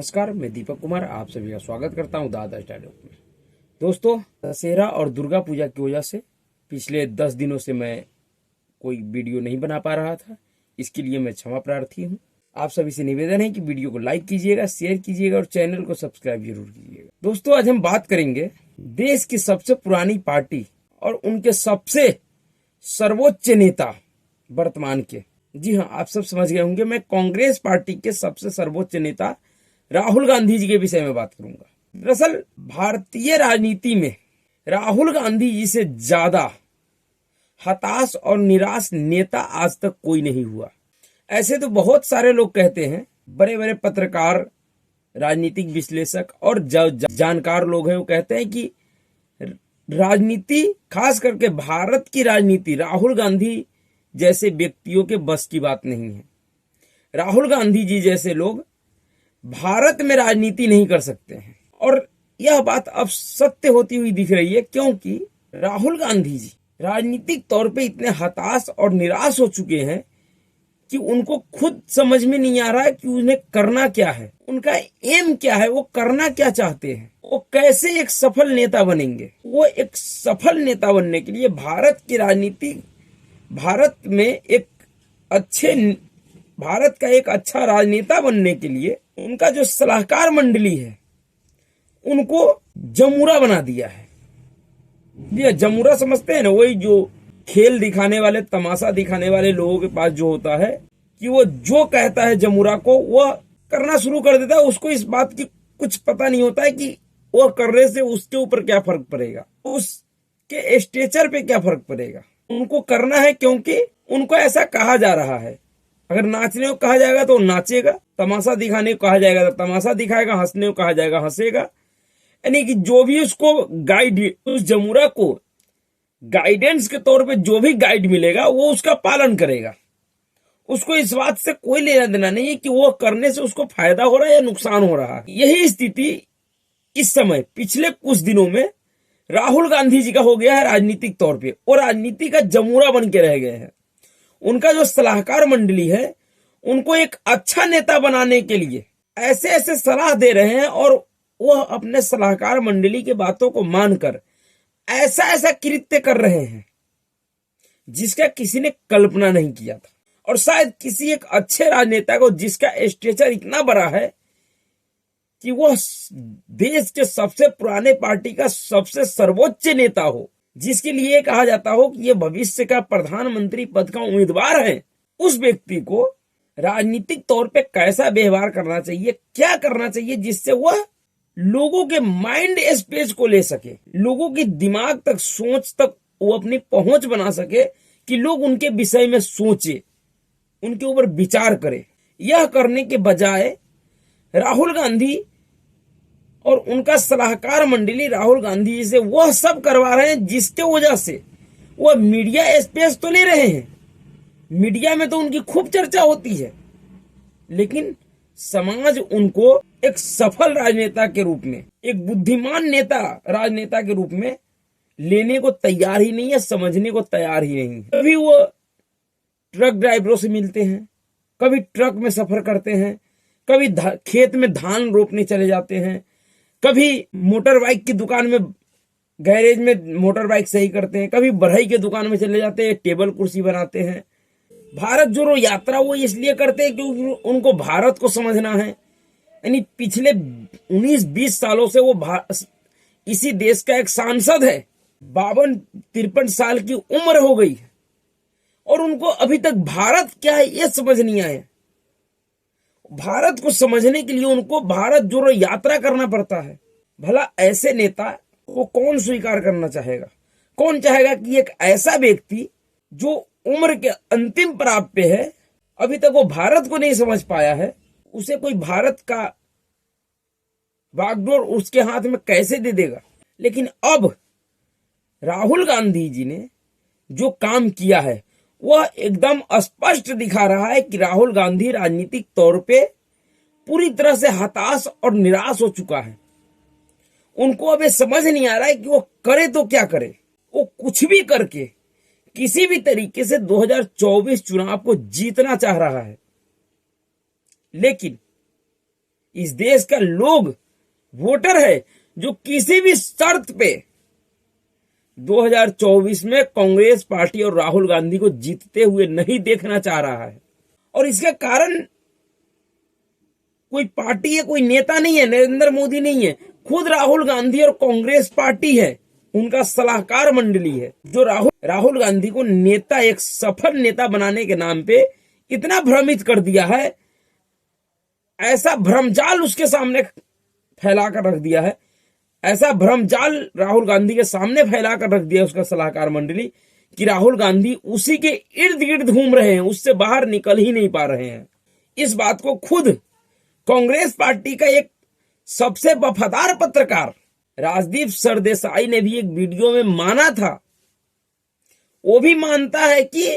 नमस्कार, मैं दीपक कुमार आप सभी का स्वागत करता हूं दादा स्टाइल में। दोस्तों, दशहरा और दुर्गा पूजा की वजह से पिछले 10 दिनों से मैं कोई वीडियो नहीं बना पा रहा था। इसके लिए मैं क्षमा प्रार्थी हूं। आप सभी से निवेदन है कि वीडियो को लाइक कीजिएगा, शेयर कीजिएगा और चैनल को सब्सक्राइब जरूर कीजिएगा। दोस्तों, आज हम बात करेंगे देश की सबसे पुरानी पार्टी और उनके सबसे सर्वोच्च नेता वर्तमान के। जी हाँ, आप सब समझ गए होंगे, मैं कांग्रेस पार्टी के सबसे सर्वोच्च नेता राहुल गांधी जी के विषय में बात करूंगा। दरअसल भारतीय राजनीति में राहुल गांधी जी से ज्यादा हताश और निराश नेता आज तक कोई नहीं हुआ। ऐसे तो बहुत सारे लोग कहते हैं, बड़े बड़े पत्रकार, राजनीतिक विश्लेषक और जानकार लोग हैं, वो कहते हैं कि राजनीति, खास करके भारत की राजनीति, राहुल गांधी जैसे व्यक्तियों के बस की बात नहीं है। राहुल गांधी जी जैसे लोग भारत में राजनीति नहीं कर सकते हैं और यह बात अब सत्य होती हुई दिख रही है, क्योंकि राहुल गांधी जी राजनीतिक तौर पे इतने हताश और निराश हो चुके हैं कि उनको खुद समझ में नहीं आ रहा है कि उन्हें करना क्या है, उनका एम क्या है, वो करना क्या चाहते हैं, वो कैसे एक सफल नेता बनेंगे। वो एक सफल नेता बनने के लिए भारत का एक अच्छा राजनेता बनने के लिए उनका जो सलाहकार मंडली है उनको जमूरा बना दिया है। ये जमूरा समझते हैं ना, वही जो खेल दिखाने वाले, तमाशा दिखाने वाले लोगों के पास जो होता है कि वो जो कहता है जमूरा को वह करना शुरू कर देता है। उसको इस बात की कुछ पता नहीं होता है कि वह करने से उसके ऊपर क्या फर्क पड़ेगा, उसके स्टेचर पे क्या फर्क पड़ेगा। उनको करना है क्योंकि उनको ऐसा कहा जा रहा है। अगर नाचने को कहा जाएगा तो नाचेगा, तमाशा दिखाने को कहा जाएगा तो तमाशा दिखाएगा, हंसने को कहा जाएगा हंसेगा। यानी कि जो भी उसको गाइड, उस जमूरा को गाइडेंस के तौर पे जो भी गाइड मिलेगा वो उसका पालन करेगा। उसको इस बात से कोई लेना देना नहीं है कि वो करने से उसको फायदा हो रहा है या नुकसान हो रहा है। यही स्थिति इस समय पिछले कुछ दिनों में राहुल गांधी जी का हो गया है राजनीतिक तौर पे, और राजनीति का जमूरा बन के रह गए हैं। उनका जो सलाहकार मंडली है उनको एक अच्छा नेता बनाने के लिए ऐसे ऐसे सलाह दे रहे हैं और वह अपने सलाहकार मंडली की बातों को मानकर ऐसा ऐसा कृत्य कर रहे हैं जिसका किसी ने कल्पना नहीं किया था। और शायद किसी एक अच्छे राजनेता को, जिसका स्टेचर इतना बड़ा है कि वह देश के सबसे पुराने पार्टी का सबसे सर्वोच्च नेता हो, जिसके लिए कहा जाता हो कि ये भविष्य का प्रधानमंत्री पद का उम्मीदवार है, उस व्यक्ति को राजनीतिक तौर पे कैसा व्यवहार करना चाहिए, क्या करना चाहिए जिससे वह लोगों के माइंड स्पेस को ले सके, लोगों के दिमाग तक, सोच तक वो अपनी पहुंच बना सके कि लोग उनके विषय में सोचे, उनके ऊपर विचार करे। यह करने के बजाय राहुल गांधी और उनका सलाहकार मंडली राहुल गांधी जी से वह सब करवा रहे हैं जिसके वजह से वह मीडिया स्पेस तो ले रहे हैं, मीडिया में तो उनकी खूब चर्चा होती है, लेकिन समाज उनको एक सफल राजनेता के रूप में, एक बुद्धिमान नेता, राजनेता के रूप में लेने को तैयार ही नहीं है, समझने को तैयार ही नहीं है। कभी वो ट्रक ड्राइवरों से मिलते हैं, कभी ट्रक में सफर करते हैं, कभी खेत में धान रोपने चले जाते हैं, कभी मोटर बाइक की दुकान में, गैरेज में मोटर बाइक सही करते हैं, कभी बढ़ई के दुकान में चले जाते हैं, टेबल कुर्सी बनाते हैं। भारत जोड़ो यात्रा वो इसलिए करते हैं क्योंकि उनको भारत को समझना है। यानी पिछले 19-20 सालों से वो इसी देश का एक सांसद है। 52-53 साल की उम्र हो गई है और उनको अभी तक भारत क्या है ये समझ नहीं आया। भारत को समझने के लिए उनको भारत जोड़ो यात्रा करना पड़ता है। भला ऐसे नेता को कौन स्वीकार करना चाहेगा? कौन चाहेगा कि एक ऐसा व्यक्ति जो उम्र के अंतिम पड़ाव पे है, अभी तक वो भारत को नहीं समझ पाया है, उसे कोई भारत का बागडोर उसके हाथ में कैसे दे देगा? लेकिन अब राहुल गांधी जी ने जो काम किया है वह एकदम स्पष्ट दिखा रहा है कि राहुल गांधी राजनीतिक तौर पे पूरी तरह से हताश और निराश हो चुका है। उनको अब ये समझ नहीं आ रहा है कि वो करे तो क्या करे। वो कुछ भी करके किसी भी तरीके से 2024 चुनाव को जीतना चाह रहा है, लेकिन इस देश का लोग वोटर है जो किसी भी शर्त पे 2024 में कांग्रेस पार्टी और राहुल गांधी को जीतते हुए नहीं देखना चाह रहा है। और इसका कारण कोई पार्टी है, कोई नेता नहीं है, नरेंद्र मोदी नहीं है, खुद राहुल गांधी और कांग्रेस पार्टी है, उनका सलाहकार मंडली है जो राहुल गांधी को नेता, एक सफल नेता बनाने के नाम पे इतना भ्रमित कर दिया है, ऐसा भ्रमजाल उसके सामने फैलाकर रख दिया है, ऐसा भ्रमजाल राहुल गांधी के सामने फैलाकर रख दिया उसका सलाहकार मंडली कि राहुल गांधी उसी के इर्द गिर्द घूम रहे हैं, उससे बाहर निकल ही नहीं पा रहे हैं। इस बात को खुद कांग्रेस पार्टी का एक सबसे वफादार पत्रकार राजदीप सरदेसाई ने भी एक वीडियो में माना था। वो भी मानता है कि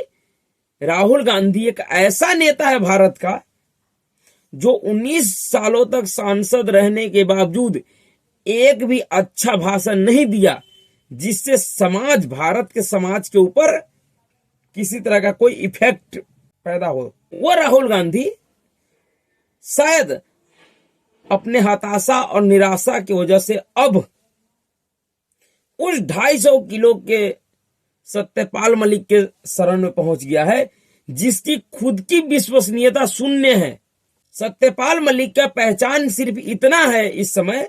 राहुल गांधी एक ऐसा नेता है भारत का जो 19 सालों तक सांसद रहने के बावजूद एक भी अच्छा भाषण नहीं दिया जिससे भारत के समाज के ऊपर किसी तरह का कोई इफेक्ट पैदा हो। वो राहुल गांधी शायद अपने हताशा और निराशा की वजह से अब उस 250 किलो के सत्यपाल मलिक के शरण में पहुंच गया है जिसकी खुद की विश्वसनीयता शून्य है। सत्यपाल मलिक का पहचान सिर्फ इतना है इस समय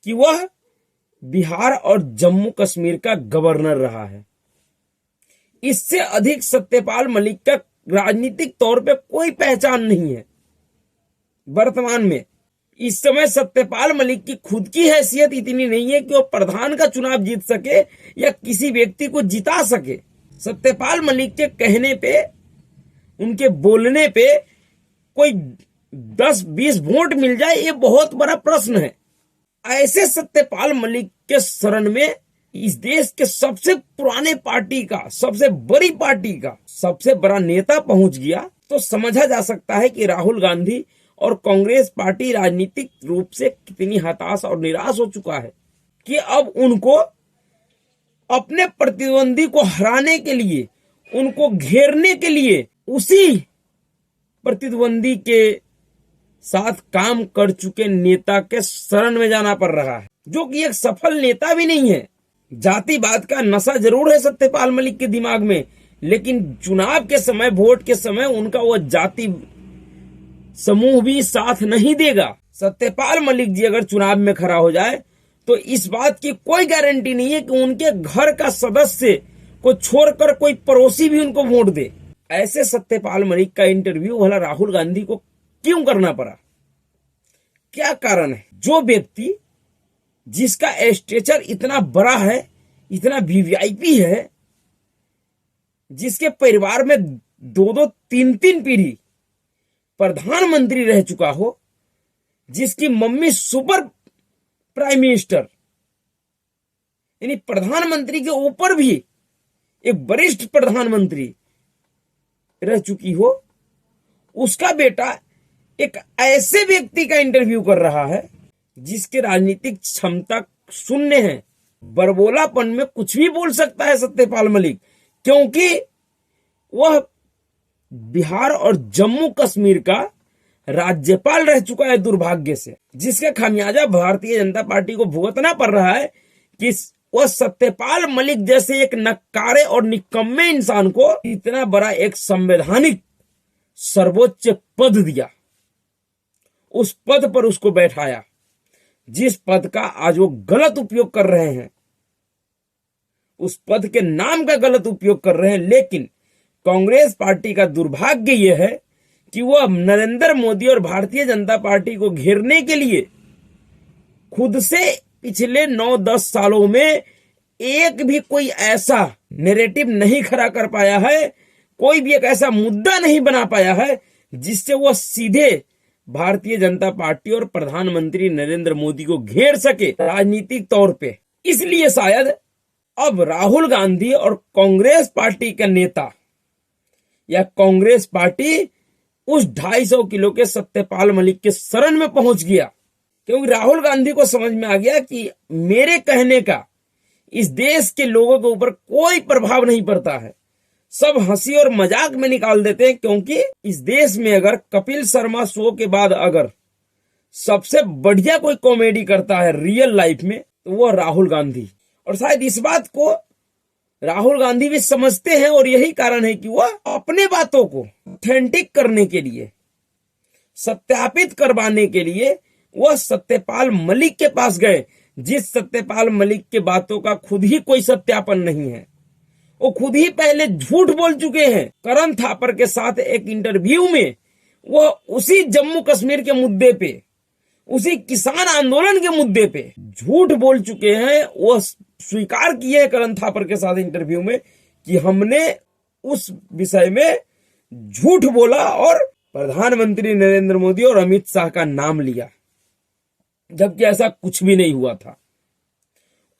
कि वह बिहार और जम्मू कश्मीर का गवर्नर रहा है। इससे अधिक सत्यपाल मलिक का राजनीतिक तौर पे कोई पहचान नहीं है वर्तमान में। इस समय सत्यपाल मलिक की खुद की हैसियत इतनी नहीं है कि वो प्रधान का चुनाव जीत सके या किसी व्यक्ति को जिता सके। सत्यपाल मलिक के कहने पे, उनके बोलने पे कोई 10-20 वोट मिल जाए ये बहुत बड़ा प्रश्न है। ऐसे सत्यपाल मलिक के शरण में इस देश के सबसे पुराने पार्टी का, सबसे बड़ी पार्टी का सबसे बड़ा नेता पहुंच गया तो समझा जा सकता है कि राहुल गांधी और कांग्रेस पार्टी राजनीतिक रूप से कितनी हताश और निराश हो चुका है कि अब उनको अपने प्रतिद्वंदी को हराने के लिए, उनको घेरने के लिए उसी प्रतिद्वंदी के साथ काम कर चुके नेता के शरण में जाना पड़ रहा है, जो कि एक सफल नेता भी नहीं है। जातिवाद का नशा जरूर है सत्यपाल मलिक के दिमाग में, लेकिन चुनाव के समय, वोट के समय उनका वो जाति समूह भी साथ नहीं देगा। सत्यपाल मलिक जी अगर चुनाव में खड़ा हो जाए तो इस बात की कोई गारंटी नहीं है कि उनके घर का सदस्य को छोड़कर कोई पड़ोसी भी उनको वोट दे। ऐसे सत्यपाल मलिक का इंटरव्यू भला राहुल गांधी को क्यों करना पड़ा? क्या कारण है? जो व्यक्ति जिसका स्टेचर इतना बड़ा है, इतना वीवीआईपी है, जिसके परिवार में 2-2, 3-3 पीढ़ी प्रधानमंत्री रह चुका हो, जिसकी मम्मी सुपर प्राइम मिनिस्टर यानी प्रधानमंत्री के ऊपर भी एक वरिष्ठ प्रधानमंत्री रह चुकी हो, उसका बेटा एक ऐसे व्यक्ति का इंटरव्यू कर रहा है जिसके राजनीतिक क्षमता शून्य है। बरबोलापन में कुछ भी बोल सकता है सत्यपाल मलिक, क्योंकि वह बिहार और जम्मू कश्मीर का राज्यपाल रह चुका है दुर्भाग्य से, जिसका खामियाजा भारतीय जनता पार्टी को भुगतना पड़ रहा है कि वह सत्यपाल मलिक जैसे एक नक्कारे और निकम्मे इंसान को इतना बड़ा एक संवैधानिक सर्वोच्च पद दिया, उस पद पर उसको बैठाया, जिस पद का आज वो गलत उपयोग कर रहे हैं, उस पद के नाम का गलत उपयोग कर रहे हैं। लेकिन कांग्रेस पार्टी का दुर्भाग्य यह है कि वह नरेंद्र मोदी और भारतीय जनता पार्टी को घेरने के लिए खुद से पिछले 9-10 सालों में एक भी कोई ऐसा नैरेटिव नहीं खड़ा कर पाया है, कोई भी एक ऐसा मुद्दा नहीं बना पाया है जिससे वह सीधे भारतीय जनता पार्टी और प्रधानमंत्री नरेंद्र मोदी को घेर सके राजनीतिक तौर पे। इसलिए शायद अब राहुल गांधी और कांग्रेस पार्टी का नेता या कांग्रेस पार्टी उस 250 किलो के सत्यपाल मलिक के शरण में पहुंच गया, क्योंकि राहुल गांधी को समझ में आ गया कि मेरे कहने का इस देश के लोगों के ऊपर कोई प्रभाव नहीं पड़ता है, सब हंसी और मजाक में निकाल देते हैं। क्योंकि इस देश में अगर कपिल शर्मा शो के बाद अगर सबसे बढ़िया कोई कॉमेडी करता है रियल लाइफ में तो वो राहुल गांधी। और शायद इस बात को राहुल गांधी भी समझते हैं और यही कारण है कि वह अपने बातों को ऑथेंटिक करने के लिए, सत्यापित करवाने के लिए वह सत्यपाल मलिक के पास गए, जिस सत्यपाल मलिक के बातों का खुद ही कोई सत्यापन नहीं है। वो खुद ही पहले झूठ बोल चुके हैं। करण थापर के साथ एक इंटरव्यू में वो उसी जम्मू कश्मीर के मुद्दे पे, उसी किसान आंदोलन के मुद्दे पे झूठ बोल चुके हैं। वो स्वीकार किए हैं करण थापर के साथ इंटरव्यू में कि हमने उस विषय में झूठ बोला और प्रधानमंत्री नरेंद्र मोदी और अमित शाह का नाम लिया, जबकि ऐसा कुछ भी नहीं हुआ था।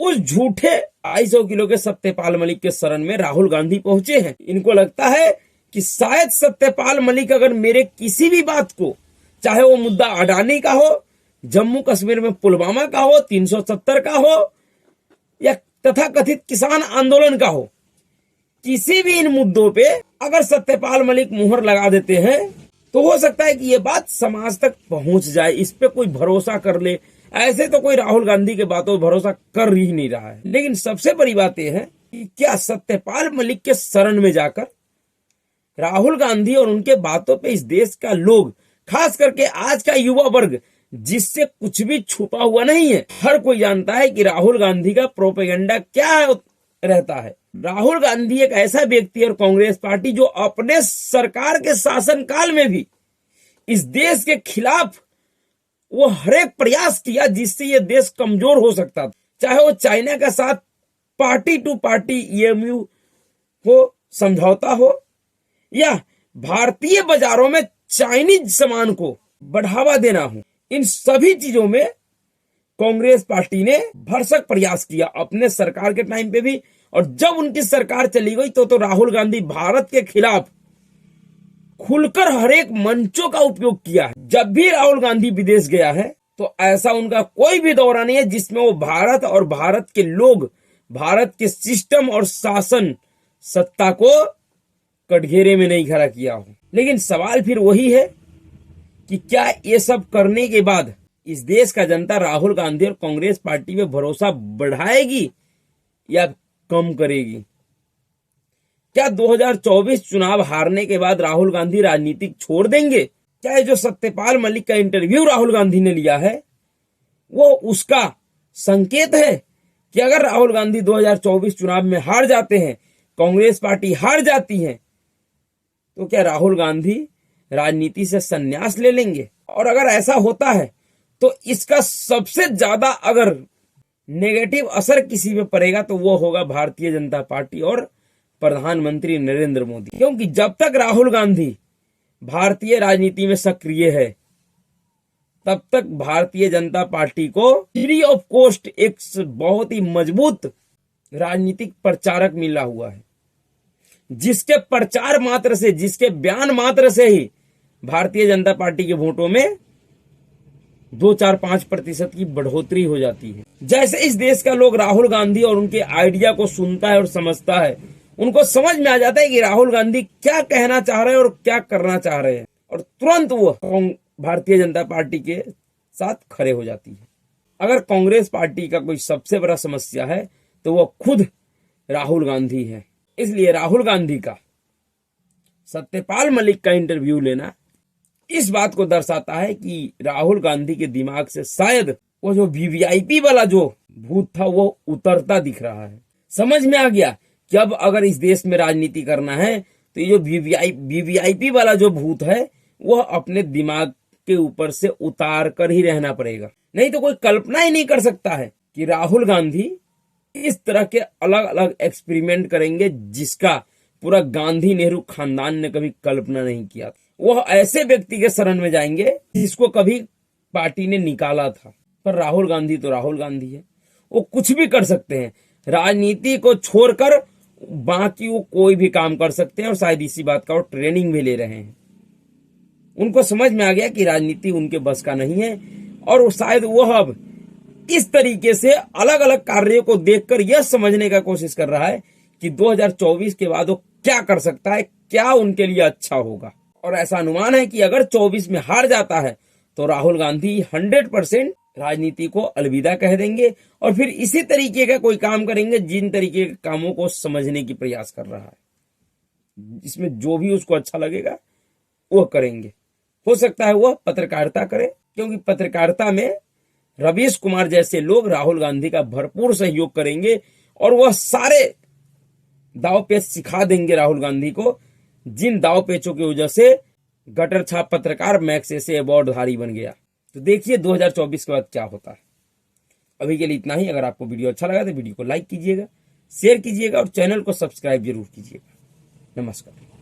उस झूठे 250 किलो के सत्यपाल मलिक के शरण में राहुल गांधी पहुंचे हैं। इनको लगता है कि शायद सत्यपाल मलिक अगर मेरे किसी भी बात को, चाहे वो मुद्दा अडानी का हो, जम्मू कश्मीर में पुलवामा का हो, 370 का हो या तथा कथित किसान आंदोलन का हो, किसी भी इन मुद्दों पे अगर सत्यपाल मलिक मुहर लगा देते हैं तो हो सकता है कि ये बात समाज तक पहुंच जाए, इस पे कोई भरोसा कर ले। ऐसे तो कोई राहुल गांधी के बातों पर भरोसा कर ही नहीं रहा है। लेकिन सबसे बड़ी बात यह है कि क्या सत्यपाल मलिक के शरण में जाकर राहुल गांधी और उनके बातों पे इस देश का लोग, खास करके आज का युवा वर्ग जिससे कुछ भी छुपा हुआ नहीं है, हर कोई जानता है कि राहुल गांधी का प्रोपेगेंडा क्या रहता है। राहुल गांधी एक ऐसा व्यक्ति और कांग्रेस पार्टी जो अपने सरकार के शासनकाल में भी इस देश के खिलाफ वो हर एक प्रयास किया जिससे ये देश कमजोर हो सकता था। चाहे वो चाइना के साथ पार्टी टू पार्टी EMU हो, समझौता हो, या भारतीय बाजारों में चाइनीज सामान को बढ़ावा देना हो, इन सभी चीजों में कांग्रेस पार्टी ने भरसक प्रयास किया अपने सरकार के टाइम पे भी। और जब उनकी सरकार चली गई तो राहुल गांधी भारत के खिलाफ खुलकर हर एक मंचों का उपयोग किया है। जब भी राहुल गांधी विदेश गया है तो ऐसा उनका कोई भी दौरा नहीं है जिसमें वो भारत और भारत के लोग, भारत के सिस्टम और शासन सत्ता को कटघरे में नहीं खड़ा किया हो। लेकिन सवाल फिर वही है कि क्या ये सब करने के बाद इस देश का जनता राहुल गांधी और कांग्रेस पार्टी में भरोसा बढ़ाएगी या कम करेगी? क्या 2024 चुनाव हारने के बाद राहुल गांधी राजनीति छोड़ देंगे? क्या जो सत्यपाल मलिक का इंटरव्यू राहुल गांधी ने लिया है वो उसका संकेत है कि अगर राहुल गांधी 2024 चुनाव में हार जाते हैं, कांग्रेस पार्टी हार जाती है, तो क्या राहुल गांधी राजनीति से संन्यास ले लेंगे? और अगर ऐसा होता है तो इसका सबसे ज्यादा अगर नेगेटिव असर किसी पे पड़ेगा तो वो होगा भारतीय जनता पार्टी और प्रधानमंत्री नरेंद्र मोदी। क्योंकि जब तक राहुल गांधी भारतीय राजनीति में सक्रिय है तब तक भारतीय जनता पार्टी को फ्री ऑफ कॉस्ट एक बहुत ही मजबूत राजनीतिक प्रचारक मिला हुआ है, जिसके प्रचार मात्र से, जिसके बयान मात्र से ही भारतीय जनता पार्टी के वोटों में 2-4-5% की बढ़ोतरी हो जाती है। जैसे इस देश का लोग राहुल गांधी और उनके आइडिया को सुनता है और समझता है, उनको समझ में आ जाता है कि राहुल गांधी क्या कहना चाह रहे हैं और क्या करना चाह रहे हैं, और तुरंत वो भारतीय जनता पार्टी के साथ खड़े हो जाती है। अगर कांग्रेस पार्टी का कोई सबसे बड़ा समस्या है तो वो खुद राहुल गांधी है। इसलिए राहुल गांधी का सत्यपाल मलिक का इंटरव्यू लेना इस बात को दर्शाता है कि राहुल गांधी के दिमाग से शायद वो जो VVIP वाला जो भूत था वो उतरता दिख रहा है। समझ में आ गया कि अब अगर इस देश में राजनीति करना है तो ये जो VVIP वाला जो भूत है वह अपने दिमाग के ऊपर से उतार कर ही रहना पड़ेगा। नहीं तो कोई कल्पना ही नहीं कर सकता है कि राहुल गांधी इस तरह के अलग अलग एक्सपेरिमेंट करेंगे जिसका पूरा गांधी नेहरू खानदान ने कभी कल्पना नहीं किया। वह ऐसे व्यक्ति के शरण में जाएंगे जिसको कभी पार्टी ने निकाला था। पर राहुल गांधी तो राहुल गांधी है, वो कुछ भी कर सकते हैं। राजनीति को छोड़कर बाकी वो कोई भी काम कर सकते हैं और शायद इसी बात का वो ट्रेनिंग भी ले रहे हैं। उनको समझ में आ गया कि राजनीति उनके बस का नहीं है और शायद वह अब इस तरीके से अलग अलग कार्यों को देखकर यह समझने का कोशिश कर रहा है कि 2024 के बाद वो क्या कर सकता है, क्या उनके लिए अच्छा होगा। और ऐसा अनुमान है कि अगर 24 में हार जाता है तो राहुल गांधी 100% राजनीति को अलविदा कह देंगे और फिर इसी तरीके का कोई काम करेंगे जिन तरीके के कामों को समझने की प्रयास कर रहा है। इसमें जो भी उसको अच्छा लगेगा वो करेंगे। हो सकता है वह पत्रकारिता करे, क्योंकि पत्रकारिता में रवीश कुमार जैसे लोग राहुल गांधी का भरपूर सहयोग करेंगे और वह सारे दाव पेच सिखा देंगे राहुल गांधी को, जिन दाव पेचों की वजह से गटर छाप पत्रकार मैग्सेसे अवार्डधारी बन गया। तो देखिए 2024 के बाद क्या होता है। अभी के लिए इतना ही। अगर आपको वीडियो अच्छा लगा तो वीडियो को लाइक कीजिएगा, शेयर कीजिएगा और चैनल को सब्सक्राइब जरूर कीजिएगा। नमस्कार।